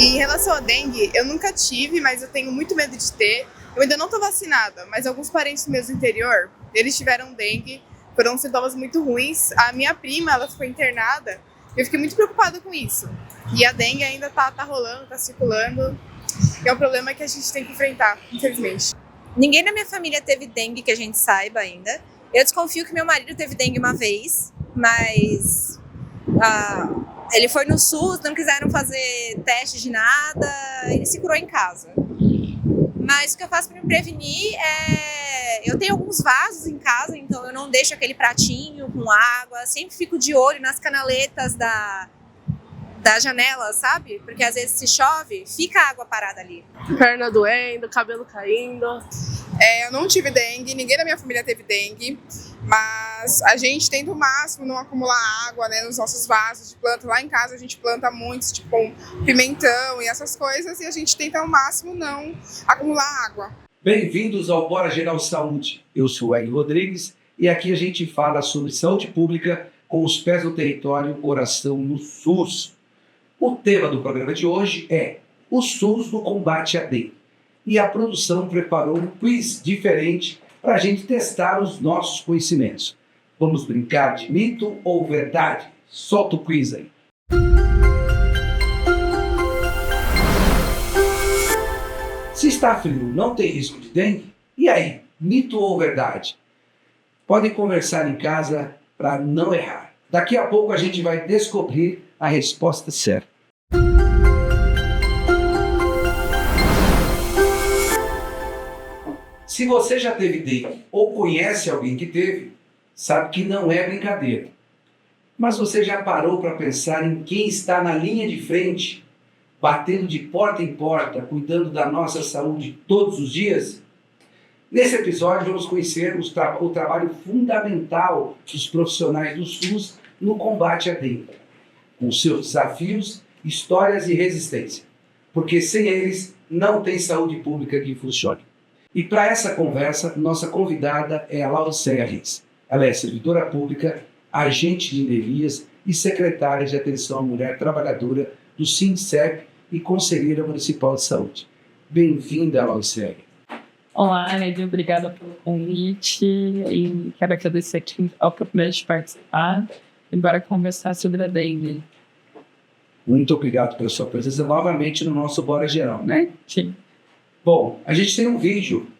Em relação à dengue, eu nunca tive, mas eu tenho muito medo de ter. Eu ainda não tô vacinada, mas alguns parentes meus do interior, eles tiveram dengue, foram sintomas muito ruins. A minha prima, ela ficou internada, e eu fiquei muito preocupada com isso. E a dengue ainda tá rolando, tá circulando, e é um problema que a gente tem que enfrentar, infelizmente. Ninguém na minha família teve dengue que a gente saiba ainda. Eu desconfio que meu marido teve dengue uma vez, mas ele foi no SUS, não quiseram fazer teste de nada, ele se curou em casa. Mas o que eu faço para me prevenir eu tenho alguns vasos em casa, então eu não deixo aquele pratinho com água, sempre fico de olho nas canaletas da janela, sabe? Porque às vezes se chove, fica a água parada ali. Perna doendo, cabelo caindo. Eu não tive dengue, ninguém da minha família teve dengue, mas a gente tenta o máximo não acumular água, né, nos nossos vasos de planta. Lá em casa a gente planta muitos, tipo com pimentão e essas coisas, e a gente tenta ao máximo não acumular água. Bem-vindos ao Bora Geral Saúde. Eu sou o Hélio Rodrigues e aqui a gente fala sobre saúde pública com os pés no território, coração no SUS. O tema do programa de hoje é o SUS no combate à dengue. E a produção preparou um quiz diferente para a gente testar os nossos conhecimentos. Vamos brincar de mito ou verdade? Solta o quiz aí. Se está frio, não tem risco de dengue? E aí, mito ou verdade? Podem conversar em casa para não errar. Daqui a pouco a gente vai descobrir a resposta certa. Se você já teve dengue ou conhece alguém que teve, sabe que não é brincadeira. Mas você já parou para pensar em quem está na linha de frente, batendo de porta em porta, cuidando da nossa saúde todos os dias? Nesse episódio vamos conhecer o trabalho fundamental dos profissionais do SUS no combate à dengue, com seus desafios, histórias e resistência. Porque sem eles não tem saúde pública que funcione. E para essa conversa, nossa convidada é a Lauriceia Reis. Ela é servidora pública, agente de endemias e secretária de Atenção à Mulher Trabalhadora do SINCEP e conselheira municipal de saúde. Bem-vinda, Lauriceia. Olá, Hélio, obrigada pelo convite e quero agradecer aqui ao oportunidade de participar e bora conversar sobre a dengue. Muito obrigado pela sua presença novamente no nosso Bora Geral, né? Sim. Bom, a gente tem um vídeo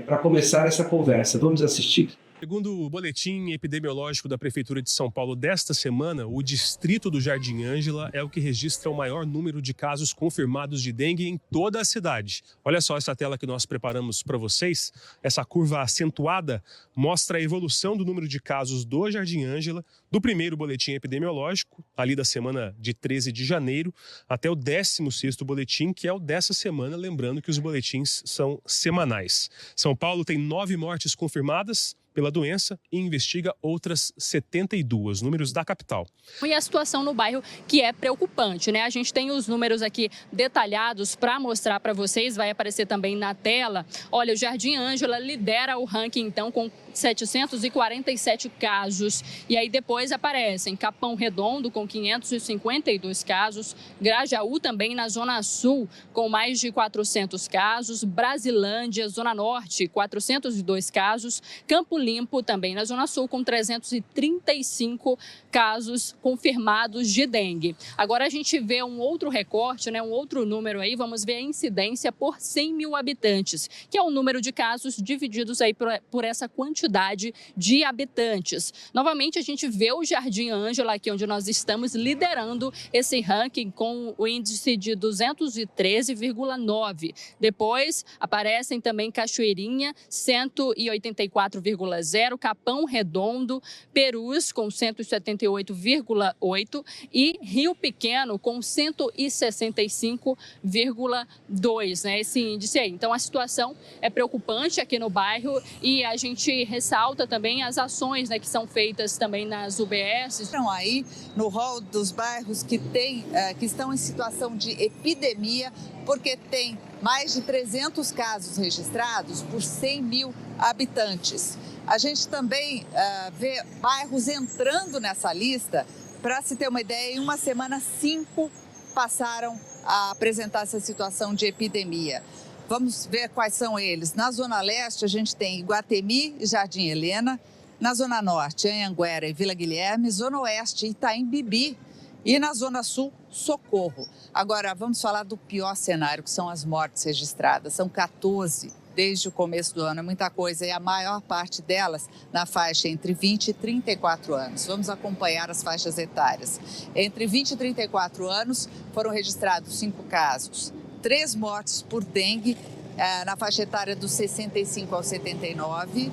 para começar essa conversa. Vamos assistir? Segundo o boletim epidemiológico da Prefeitura de São Paulo desta semana, o distrito do Jardim Ângela é o que registra o maior número de casos confirmados de dengue em toda a cidade. Olha só essa tela que nós preparamos para vocês. Essa curva acentuada mostra a evolução do número de casos do Jardim Ângela, do primeiro boletim epidemiológico, ali da semana de 13 de janeiro, até o 16º boletim, que é o dessa semana, lembrando que os boletins são semanais. São Paulo tem 9 mortes confirmadas pela doença e investiga outras 72, números da capital. E a situação no bairro que é preocupante, né? A gente tem os números aqui detalhados para mostrar para vocês, vai aparecer também na tela. Olha, o Jardim Ângela lidera o ranking, então, com 747 casos. E aí depois aparecem Capão Redondo com 552 casos, Grajaú também na Zona Sul com mais de 400 casos, Brasilândia, Zona Norte, 402 casos, Campo Limpo também na Zona Sul com 335 casos confirmados de dengue. Agora a gente vê um outro recorte, né, um outro número aí, vamos ver a incidência por 100 mil habitantes, que é o número de casos divididos aí por essa quantidade de habitantes. Novamente, a gente vê o Jardim Ângela, aqui onde nós estamos, liderando esse ranking com o índice de 213,9. Depois, aparecem também Cachoeirinha, 184,0, Capão Redondo, Perus, com 178,8 e Rio Pequeno, com 165,2, né, esse índice aí. Então, a situação é preocupante aqui no bairro e a gente ressalta também as ações, né, que são feitas também nas UBS. Estão aí no rol dos bairros que estão em situação de epidemia, porque tem mais de 300 casos registrados por 100 mil habitantes. A gente também vê bairros entrando nessa lista. Para se ter uma ideia, em uma semana, 5 passaram a apresentar essa situação de epidemia. Vamos ver quais são eles. Na Zona Leste, a gente tem Iguatemi e Jardim Helena. Na Zona Norte, Anhanguera e Vila Guilherme. Zona Oeste, Itaim Bibi. E na Zona Sul, Socorro. Agora, vamos falar do pior cenário, que são as mortes registradas. São 14 desde o começo do ano, é muita coisa. E a maior parte delas na faixa entre 20 e 34 anos. Vamos acompanhar as faixas etárias. Entre 20 e 34 anos, foram registrados 5 casos. 3 mortes por dengue na faixa etária dos 65 aos 79.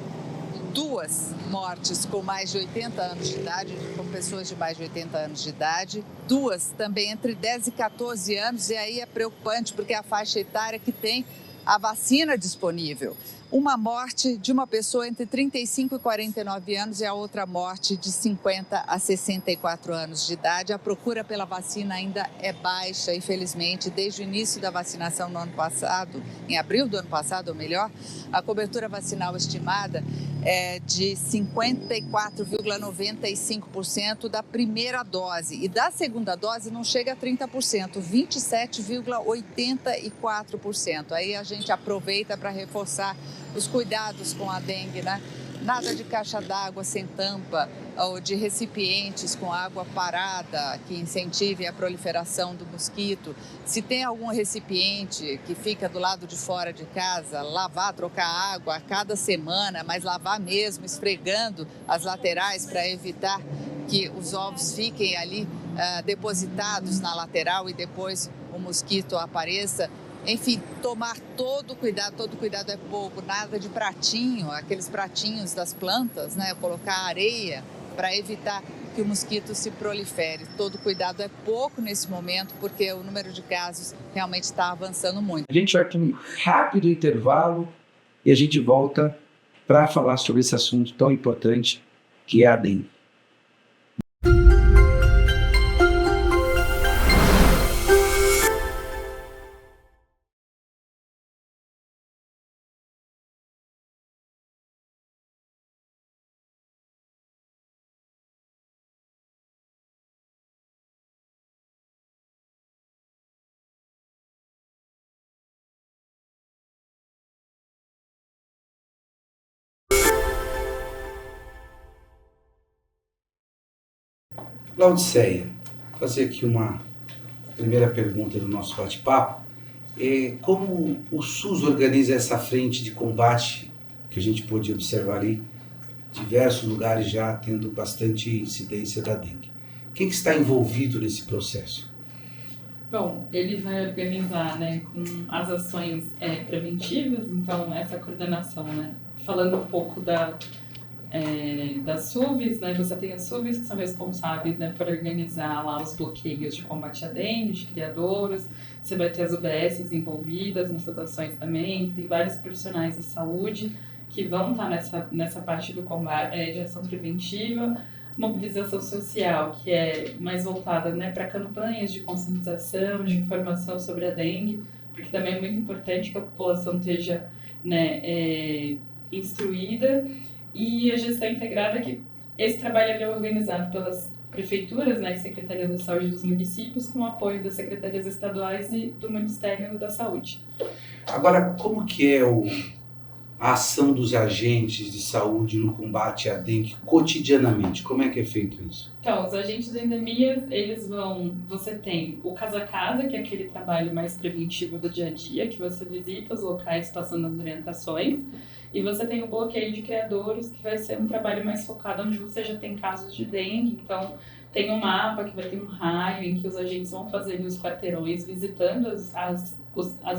2 mortes com mais de 80 anos de idade, com pessoas de mais de 80 anos de idade. 2 também entre 10 e 14 anos, e aí é preocupante porque é a faixa etária que tem a vacina disponível. Uma morte de uma pessoa entre 35 e 49 anos e a outra morte de 50 a 64 anos de idade. A procura pela vacina ainda é baixa, infelizmente. Desde o início da vacinação no ano passado, em abril do ano passado, ou melhor, a cobertura vacinal estimada é de 54,95% da primeira dose. E da segunda dose não chega a 30%, 27,84%. Aí a gente aproveita para reforçar os cuidados com a dengue, né? Nada de caixa d'água sem tampa ou de recipientes com água parada que incentive a proliferação do mosquito. Se tem algum recipiente que fica do lado de fora de casa, lavar, trocar água a cada semana, mas lavar mesmo, esfregando as laterais para evitar que os ovos fiquem ali depositados na lateral e depois o mosquito apareça. Enfim, tomar todo cuidado é pouco, nada de pratinho, aqueles pratinhos das plantas, né? Colocar areia para evitar que o mosquito se prolifere. Todo cuidado é pouco nesse momento, porque o número de casos realmente está avançando muito. A gente vai ter um rápido intervalo e a gente volta para falar sobre esse assunto tão importante que é a dengue. Laodiceia, vou fazer aqui uma primeira pergunta do nosso bate-papo. Como o SUS organiza essa frente de combate que a gente pôde observar ali, diversos lugares já tendo bastante incidência da dengue? Quem que está envolvido nesse processo? Bom, ele vai organizar, né, com as ações preventivas, então essa coordenação, né, falando um pouco das SUVs, né, você tem as SUVs que são responsáveis, né, por organizar lá os bloqueios de combate à dengue, de criadouros, você vai ter as UBSs envolvidas nessas ações também, tem vários profissionais da saúde que vão estar nessa parte do combate, de ação preventiva, mobilização social, que é mais voltada, né, para campanhas de conscientização, de informação sobre a dengue, porque também é muito importante que a população esteja, né, instruída. E a gestão integrada, que esse trabalho é organizado pelas prefeituras, né, e secretarias da saúde dos municípios, com o apoio das secretarias estaduais e do Ministério da Saúde. Agora, como que é a ação dos agentes de saúde no combate à dengue cotidianamente? Como é que é feito isso? Então, os agentes de endemias, você tem o casa a casa, que é aquele trabalho mais preventivo do dia a dia, que você visita os locais passando as orientações, e você tem o bloqueio de criadouros, que vai ser um trabalho mais focado onde você já tem casos de dengue. Então, tem um mapa que vai ter um raio em que os agentes vão fazer os quarteirões, visitando as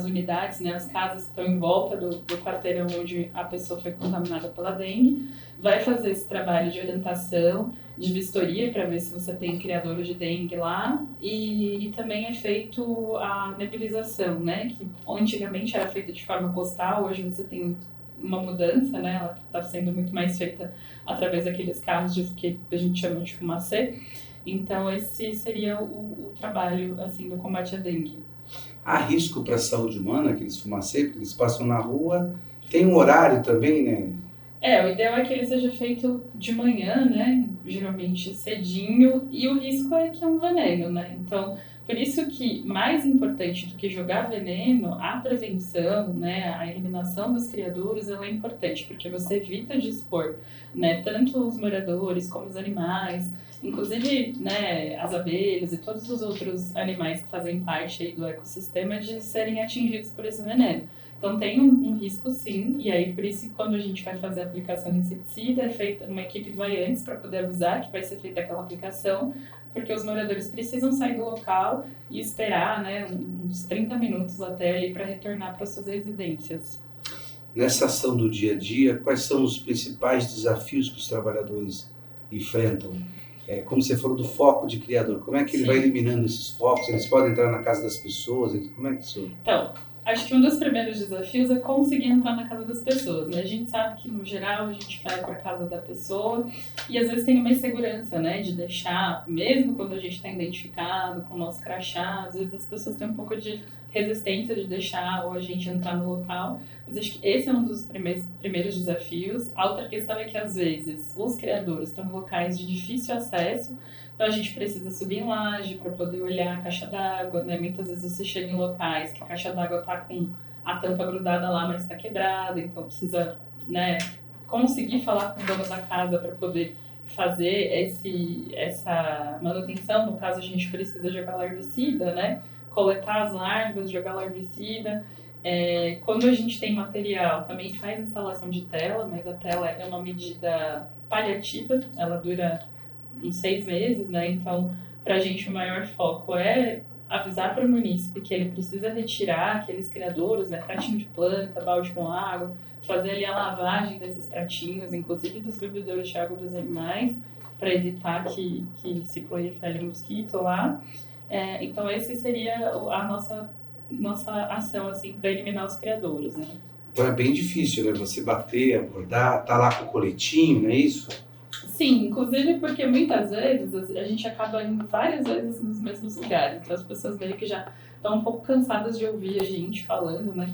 unidades, né, as casas que estão em volta do quarteirão onde a pessoa foi contaminada pela dengue. Vai fazer esse trabalho de orientação, de vistoria, para ver se você tem criadouros de dengue lá. E também é feito a nebulização, né, que antigamente era feita de forma postal, hoje você tem uma mudança, né? Ela está sendo muito mais feita através daqueles carros que a gente chama de fumacê. Então, esse seria o trabalho, assim, do combate à dengue. Há risco para a saúde humana, aqueles fumacê, porque eles passam na rua, tem um horário também, né? O ideal é que ele seja feito de manhã, né? Geralmente cedinho, e o risco é que é um veneno, né? Então, Por isso que, mais importante do que jogar veneno, a prevenção, né, a eliminação dos criadouros, ela é importante, porque você evita de expor, né, tanto os moradores como os animais, inclusive, né, as abelhas e todos os outros animais que fazem parte aí do ecossistema de serem atingidos por esse veneno. Então tem um risco sim, e aí por isso quando a gente vai fazer a aplicação de inseticida, é feita, uma equipe vai antes para poder avisar que vai ser feita aquela aplicação, porque os moradores precisam sair do local e esperar, né, uns 30 minutos até ali para retornar para suas residências. Nessa ação do dia a dia, quais são os principais desafios que os trabalhadores enfrentam? Como você falou do foco de criador, como é que ele vai eliminando esses focos? Eles podem entrar na casa das pessoas? Como é que isso... Então, acho que um dos primeiros desafios é conseguir entrar na casa das pessoas, né? A gente sabe que, no geral, a gente vai para a casa da pessoa e, às vezes, tem uma insegurança, né? De deixar, mesmo quando a gente está identificado com o nosso crachá, às vezes as pessoas têm um pouco de resistência de deixar ou a gente entrar no local. Mas acho que esse é um dos primeiros desafios. A outra questão é que, às vezes, os criadores estão em locais de difícil acesso, então a gente precisa subir em laje para poder olhar a caixa d'água, né? Muitas vezes você chega em locais que a caixa d'água está com a tampa grudada lá, mas está quebrada, então precisa, né, conseguir falar com o dono da casa para poder fazer essa manutenção. No caso, a gente precisa jogar larvicida, né? Coletar as larvas, jogar larvicida. Quando a gente tem material, também faz instalação de tela, mas a tela é uma medida paliativa, ela dura uns 6 meses, né? Então, para a gente o maior foco é avisar para o munícipe que ele precisa retirar aqueles criadouros, né? Pratinho de planta, balde com água, fazer ali a lavagem desses pratinhos, inclusive dos bebedouros de água dos animais, para evitar que se prolifere mosquito lá. Então, esse seria a nossa ação, assim, para eliminar os criadouros, né? Então é bem difícil, né? Você bater, abordar, tá lá com o coletinho, não é isso? Sim, inclusive porque muitas vezes a gente acaba indo várias vezes nos mesmos lugares, então as pessoas meio que já estão um pouco cansadas de ouvir a gente falando, né?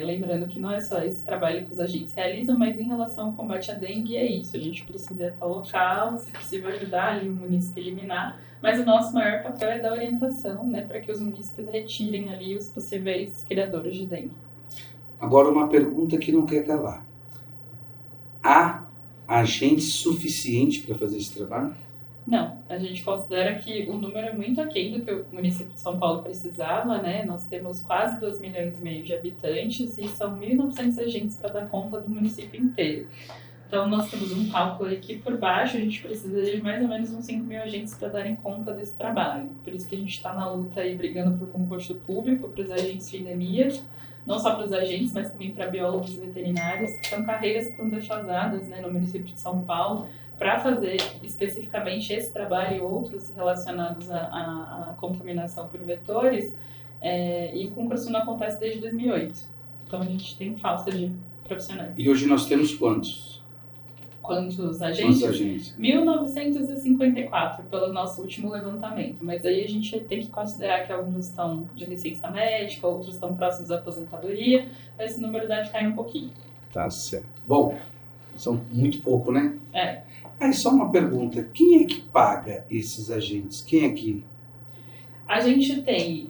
Lembrando que não é só esse trabalho que os agentes realizam, mas em relação ao combate à dengue é isso, a gente precisa estar local, se possível ajudar ali o munícipe a eliminar, mas o nosso maior papel é dar orientação, né, para que os munícipes retirem ali os possíveis criadores de dengue. Agora uma pergunta que não quer calar. Há agente suficiente para fazer esse trabalho? Não, a gente considera que o número é muito aquém do que o município de São Paulo precisava, né? Nós temos quase 2,5 milhões de habitantes e são 1.900 agentes para dar conta do município inteiro. Então, nós temos um cálculo aqui por baixo, a gente precisa de mais ou menos uns 5 mil agentes para darem conta desse trabalho. Por isso que a gente está na luta aí, brigando por concurso público para os agentes de endemias, não só para os agentes, mas também para biólogos e veterinários, que são carreiras que estão defasadas, né, no município de São Paulo, para fazer especificamente esse trabalho e outros relacionados à contaminação por vetores, e o concurso não acontece desde 2008. Então a gente tem falta de profissionais. E hoje nós temos quantos? Quantos agentes? Quantos agentes? 1954, pelo nosso último levantamento. Mas aí a gente tem que considerar que alguns estão de licença médica, outros estão próximos à aposentadoria, esse número deve cair um pouquinho. Tá certo. Bom, são muito pouco, né? Aí só uma pergunta, quem é que paga esses agentes? Quem é que... A gente tem...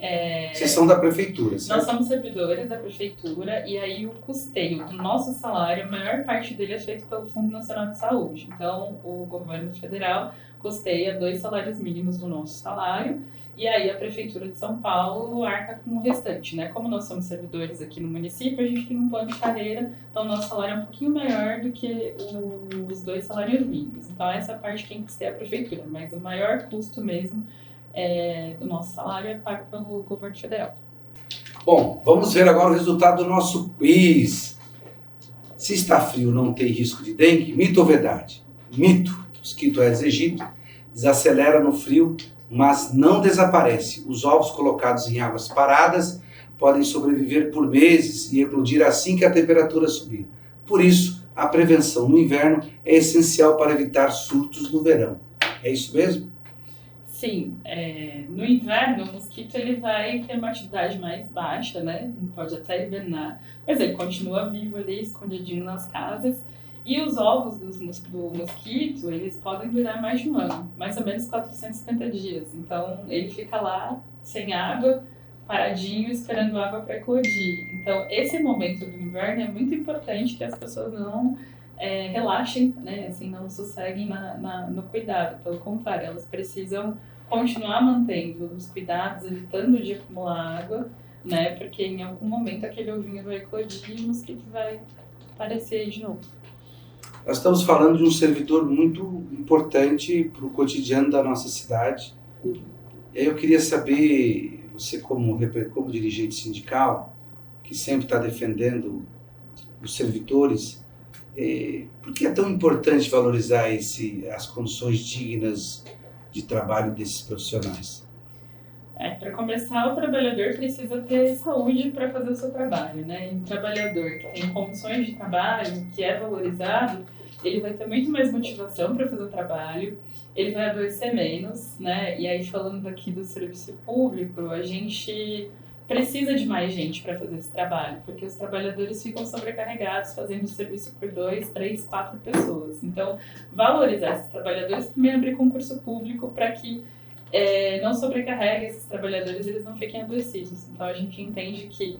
Vocês são da prefeitura, certo? Nós somos servidores da prefeitura e aí o custeio do nosso salário, a maior parte dele é feito pelo Fundo Nacional de Saúde. Então, o governo federal custeia 2 salários mínimos do nosso salário e aí a prefeitura de São Paulo arca com o restante, né? Como nós somos servidores aqui no município, a gente tem um plano de carreira, então o nosso salário é um pouquinho maior do que os 2 salários mínimos. Então, essa parte quem custeia é a prefeitura, mas o maior custo mesmo do nosso salário é pago pelo governo federal. Bom, vamos ver agora o resultado do nosso quiz. Se está frio, não tem risco de dengue? Mito ou verdade? Mito. O mosquito Aedes aegypti desacelera no frio, mas não desaparece. Os ovos colocados em águas paradas podem sobreviver por meses e eclodir assim que a temperatura subir. Por isso, a prevenção no inverno é essencial para evitar surtos no verão. É isso mesmo? Sim, no inverno o mosquito ele vai ter uma atividade mais baixa, né? Ele pode até hibernar, mas ele continua vivo ali, escondidinho nas casas. E os ovos do mosquito, eles podem durar mais de um ano, mais ou menos 450 dias. Então, ele fica lá, sem água, paradinho, esperando água para eclodir. Então, esse momento do inverno é muito importante que as pessoas não relaxem, né? Assim, não sosseguem no cuidado. Pelo contrário, elas precisam continuar mantendo os cuidados, evitando de acumular água, né? Porque em algum momento aquele ovinho vai eclodir e o mosquito vai aparecer aí de novo. Nós estamos falando de um servidor muito importante para o cotidiano da nossa cidade. E aí eu queria saber, você como dirigente sindical, que sempre está defendendo os servidores, por que é tão importante valorizar as condições dignas de trabalho desses profissionais? Para começar, o trabalhador precisa ter saúde para fazer o seu trabalho, né? E um trabalhador que tem condições de trabalho, que é valorizado, ele vai ter muito mais motivação para fazer o trabalho, ele vai adoecer menos, né? E aí, falando aqui do serviço público, a gente precisa de mais gente para fazer esse trabalho, porque os trabalhadores ficam sobrecarregados fazendo serviço por 2, 3, 4 pessoas. Então, valorizar esses trabalhadores, também abrir concurso público para que não sobrecarregue esses trabalhadores, eles não fiquem adoecidos. Então, a gente entende que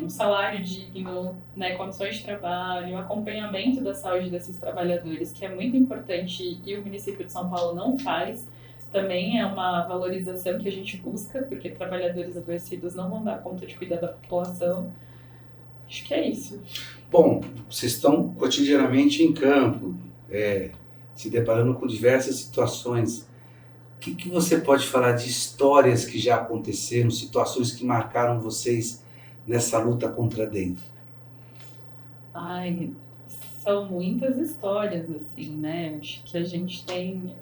um salário digno, né, condições de trabalho, acompanhamento da saúde desses trabalhadores, que é muito importante e o município de São Paulo não faz, também é uma valorização que a gente busca, porque trabalhadores adoecidos não vão dar conta de cuidar da população. Acho que é isso. Bom, vocês estão cotidianamente em campo, se deparando com diversas situações. O que você pode falar de histórias que já aconteceram, situações que marcaram vocês nessa luta contra a dengue? São muitas histórias, assim, né? Acho que a gente tem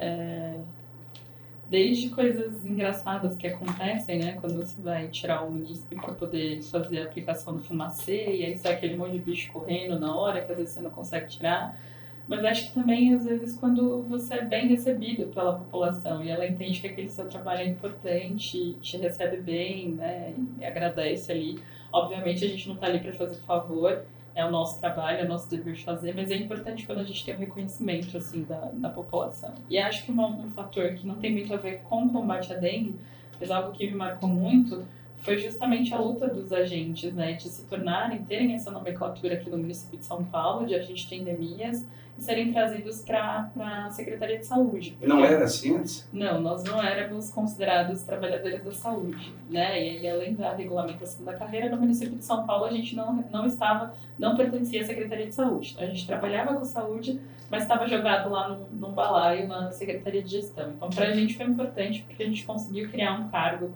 desde coisas engraçadas que acontecem, né? Quando você vai tirar o munícipe para poder fazer a aplicação do fumacê, e aí sai aquele monte de bicho correndo na hora, que às vezes você não consegue tirar. Mas acho que também, às vezes, quando você é bem recebido pela população e ela entende que aquele seu trabalho é importante, te recebe bem, né, e agradece ali. Obviamente, a gente não está ali para fazer favor, é o nosso trabalho, é o nosso dever de fazer, mas é importante quando a gente tem um reconhecimento, assim, da população. E acho que um fator que não tem muito a ver com o combate à dengue, mas algo que me marcou muito, foi justamente a luta dos agentes, né, de se tornarem, terem essa nomenclatura aqui no município de São Paulo, de agente de endemias, e serem trazidos para a Secretaria de Saúde. Não era assim antes? Não, nós não éramos considerados trabalhadores da saúde, né, e aí, além da regulamentação da carreira, no município de São Paulo a gente não pertencia à Secretaria de Saúde. A gente trabalhava com saúde, mas estava jogado lá num balaio na Secretaria de Gestão. Então, para a gente foi importante, porque a gente conseguiu criar um cargo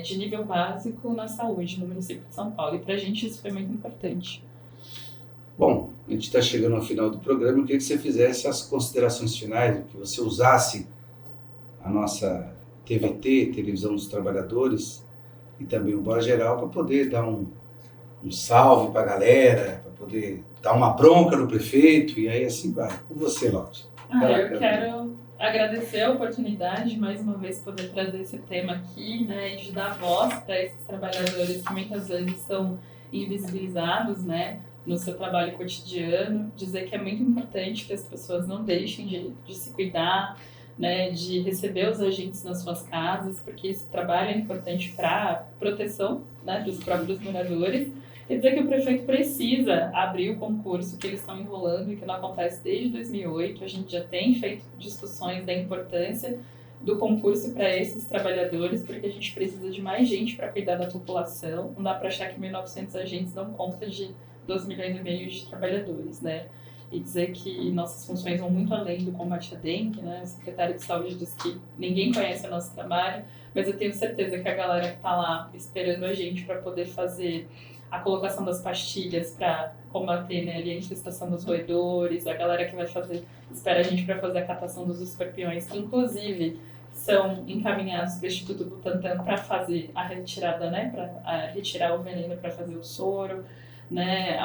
de nível básico na saúde no município de São Paulo. E para a gente isso foi muito importante. Bom, a gente está chegando ao final do programa. Eu queria que você fizesse as considerações finais, que você usasse a nossa TVT, Televisão dos Trabalhadores, e também o Bora Geral, para poder dar um salve para a galera, para poder dar uma bronca no prefeito, e aí assim vai. Com você, Laute. Eu quero agradecer a oportunidade, mais uma vez, poder trazer esse tema aqui, né, e de dar voz para esses trabalhadores que muitas vezes são invisibilizados, né, no seu trabalho cotidiano, dizer que é muito importante que as pessoas não deixem de se cuidar, né, de receber os agentes nas suas casas, porque esse trabalho é importante para a proteção, né, dos próprios moradores. Quer dizer que o prefeito precisa abrir o concurso que eles estão enrolando e que não acontece desde 2008. A gente já tem feito discussões da importância do concurso para esses trabalhadores, porque a gente precisa de mais gente para cuidar da população. Não dá para achar que 1.900 agentes dão conta de 2,5 milhões de trabalhadores, né? E dizer que nossas funções vão muito além do combate à dengue, né? O secretário de Saúde diz que ninguém conhece o nosso trabalho, mas eu tenho certeza que a galera que está lá esperando a gente para poder fazer a colocação das pastilhas para combater, né, ali a infestação dos roedores, a galera que espera a gente para fazer a catação dos escorpiões, que inclusive são encaminhados para o Instituto Butantan para fazer a retirada, né, para retirar o veneno para fazer o soro, né,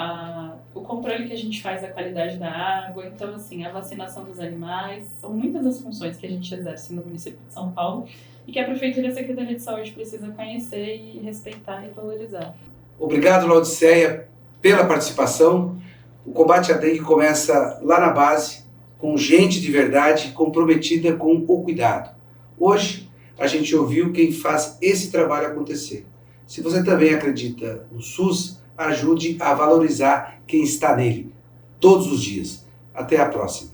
o controle que a gente faz da qualidade da água. Então, assim, a vacinação dos animais, são muitas as funções que a gente exerce no município de São Paulo e que a Prefeitura e a Secretaria de Saúde precisa conhecer e respeitar e valorizar. Obrigado, Laodiceia, pela participação. O combate à dengue começa lá na base, com gente de verdade comprometida com o cuidado. Hoje, a gente ouviu quem faz esse trabalho acontecer. Se você também acredita no SUS, ajude a valorizar quem está nele, todos os dias. Até a próxima.